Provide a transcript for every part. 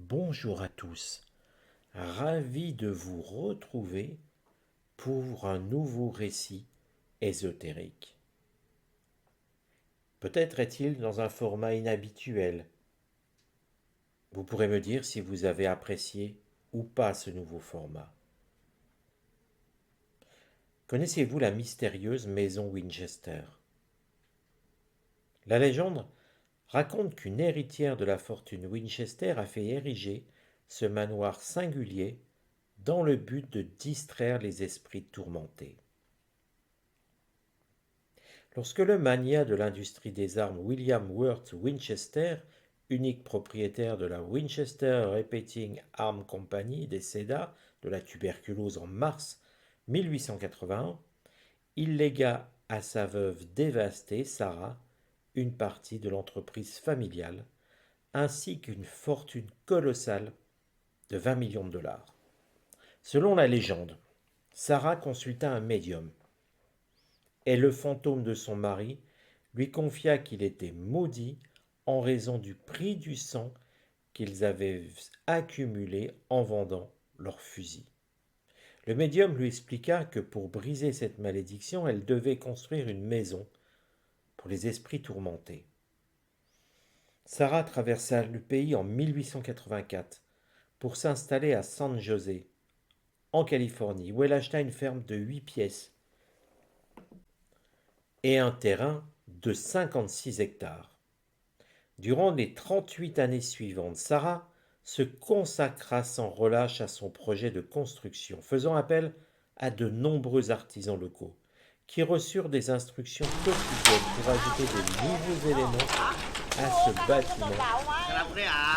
bonjour à tous, ravi de vous retrouver pour un nouveau récit ésotérique. Peut-être est-il dans un format inhabituel. Vous pourrez me dire si vous avez apprécié ou pas ce nouveau format. Connaissez-vous la mystérieuse maison Winchester? La légende raconte qu'une héritière de la fortune Winchester a fait ériger ce manoir singulier dans le but de distraire les esprits tourmentés. Lorsque le magnat de l'industrie des armes William Worth Winchester, unique propriétaire de la Winchester Repeating Arms Company, décéda de la tuberculose en mars 1881, il légua à sa veuve dévastée, Sarah, une partie de l'entreprise familiale, ainsi qu'une fortune colossale de 20 millions de dollars. Selon la légende, Sarah consulta un médium, et le fantôme de son mari lui confia qu'il était maudit en raison du prix du sang qu'ils avaient accumulé en vendant leurs fusils. Le médium lui expliqua que pour briser cette malédiction, elle devait construire une maison pour les esprits tourmentés. Sarah traversa le pays en 1884 pour s'installer à San José, en Californie, où elle acheta une ferme de 8 pièces et un terrain de 56 hectares. Durant les 38 années suivantes, Sarah se consacra sans relâche à son projet de construction, faisant appel à de nombreux artisans locaux qui reçurent des instructions quotidiennes pour ajouter de nouveaux éléments à ce bâtiment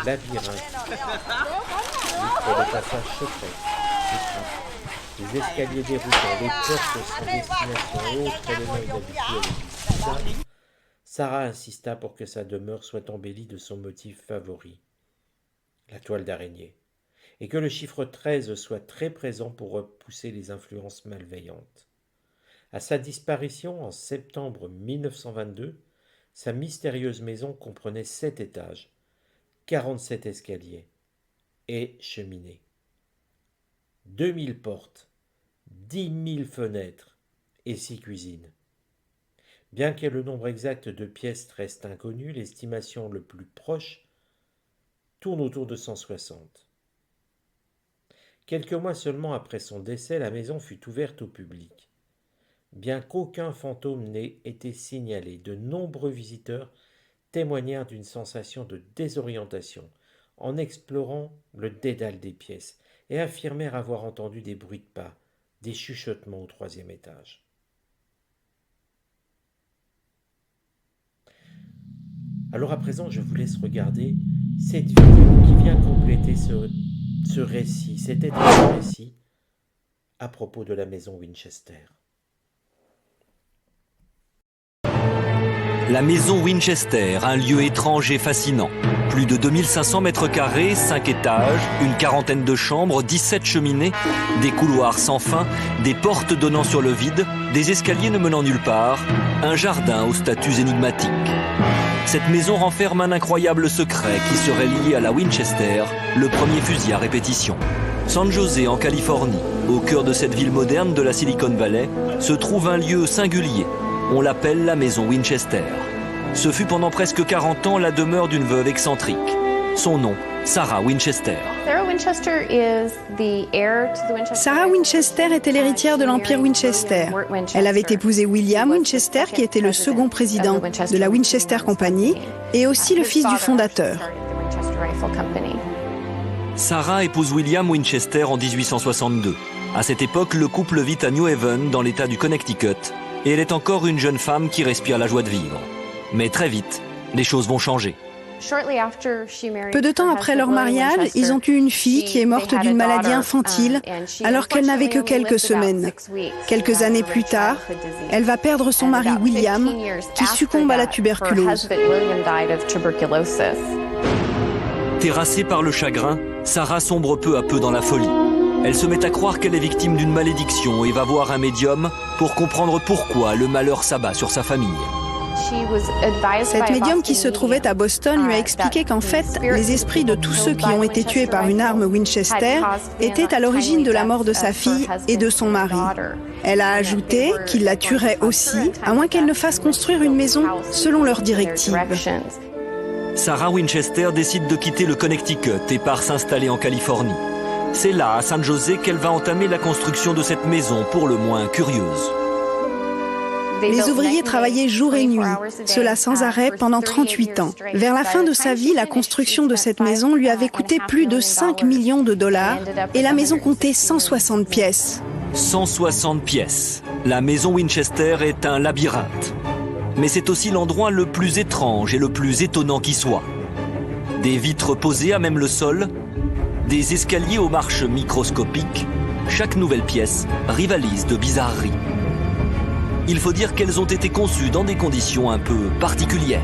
labyrinthique. Pour le passage secret, les escaliers déroutants, les portes sans destination et autres éléments inhabituels. Sarah insista pour que sa demeure soit embellie de son motif favori, la toile d'araignée, et que le chiffre 13 soit très présent pour repousser les influences malveillantes. À sa disparition en septembre 1922, sa mystérieuse maison comprenait 7 étages, 47 escaliers et cheminées, 2000 portes, 10 000 fenêtres et 6 cuisines. Bien que le nombre exact de pièces reste inconnu, l'estimation le plus proche tourne autour de 160. Quelques mois seulement après son décès, la maison fut ouverte au public. Bien qu'aucun fantôme n'ait été signalé, de nombreux visiteurs témoignèrent d'une sensation de désorientation en explorant le dédale des pièces et affirmèrent avoir entendu des bruits de pas, des chuchotements au 3e étage. Alors à présent, je vous laisse regarder cette vidéo qui vient compléter ce récit, cet étrange récit à propos de la maison Winchester. La maison Winchester, un lieu étrange et fascinant. Plus de 2500 mètres carrés, 5 étages, une quarantaine de chambres, 17 cheminées, des couloirs sans fin, des portes donnant sur le vide, des escaliers ne menant nulle part, un jardin aux statues énigmatiques. Cette maison renferme un incroyable secret qui serait lié à la Winchester, le premier fusil à répétition. San José, en Californie, au cœur de cette ville moderne de la Silicon Valley, se trouve un lieu singulier. On l'appelle la maison Winchester. Ce fut pendant presque 40 ans la demeure d'une veuve excentrique. Son nom, Sarah Winchester. Sarah Winchester était l'héritière de l'Empire Winchester. Elle avait épousé William Winchester, qui était le second président de la Winchester Company, et aussi le fils du fondateur. Sarah épouse William Winchester en 1862. À cette époque, le couple vit à New Haven, dans l'État du Connecticut, et elle est encore une jeune femme qui respire la joie de vivre. Mais très vite, les choses vont changer. Peu de temps après leur mariage, ils ont eu une fille qui est morte d'une maladie infantile alors qu'elle n'avait que quelques semaines. Quelques années plus tard, elle va perdre son mari William qui succombe à la tuberculose. Terrassée par le chagrin, Sarah sombre peu à peu dans la folie. Elle se met à croire qu'elle est victime d'une malédiction et va voir un médium pour comprendre pourquoi le malheur s'abat sur sa famille. Cette médium qui se trouvait à Boston lui a expliqué qu'en fait, les esprits de tous ceux qui ont été tués par une arme Winchester étaient à l'origine de la mort de sa fille et de son mari. Elle a ajouté qu'il la tuerait aussi, à moins qu'elle ne fasse construire une maison selon leurs directives. Sarah Winchester décide de quitter le Connecticut et part s'installer en Californie. C'est là, à San José, qu'elle va entamer la construction de cette maison pour le moins curieuse. Les ouvriers travaillaient jour et nuit, cela sans arrêt pendant 38 ans. Vers la fin de sa vie, la construction de cette maison lui avait coûté plus de 5 millions de dollars et la maison comptait 160 pièces. 160 pièces. La maison Winchester est un labyrinthe. Mais c'est aussi l'endroit le plus étrange et le plus étonnant qui soit. Des vitres posées à même le sol, des escaliers aux marches microscopiques, chaque nouvelle pièce rivalise de bizarreries. Il faut dire qu'elles ont été conçues dans des conditions un peu particulières.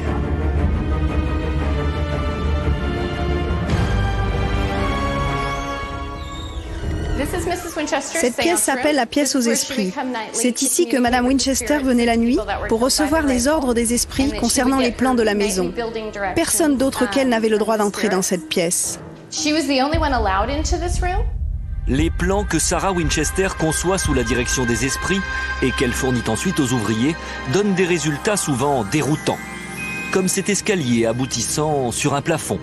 Cette pièce s'appelle la pièce aux esprits. C'est ici que Madame Winchester venait la nuit pour recevoir les ordres des esprits concernant les plans de la maison. Personne d'autre qu'elle n'avait le droit d'entrer dans cette pièce. Les plans que Sarah Winchester conçoit sous la direction des esprits et qu'elle fournit ensuite aux ouvriers donnent des résultats souvent déroutants. Comme cet escalier aboutissant sur un plafond.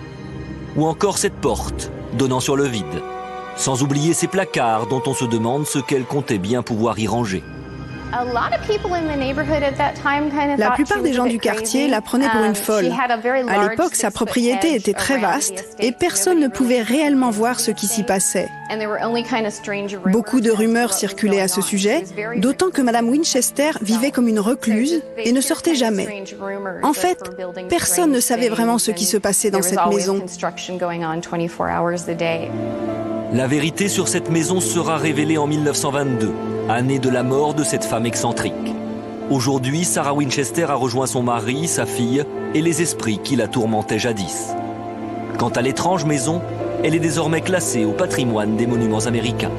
Ou encore cette porte donnant sur le vide. Sans oublier ces placards dont on se demande ce qu'elle comptait bien pouvoir y ranger. La plupart des gens du quartier la prenaient pour une folle. À l'époque, sa propriété était très vaste et personne ne pouvait réellement voir ce qui s'y passait. Beaucoup de rumeurs circulaient à ce sujet, d'autant que Madame Winchester vivait comme une recluse et ne sortait jamais. En fait, personne ne savait vraiment ce qui se passait dans cette maison. La vérité sur cette maison sera révélée en 1922, année de la mort de cette femme excentrique. Aujourd'hui, Sarah Winchester a rejoint son mari, sa fille et les esprits qui la tourmentaient jadis. Quant à l'étrange maison, elle est désormais classée au patrimoine des monuments américains.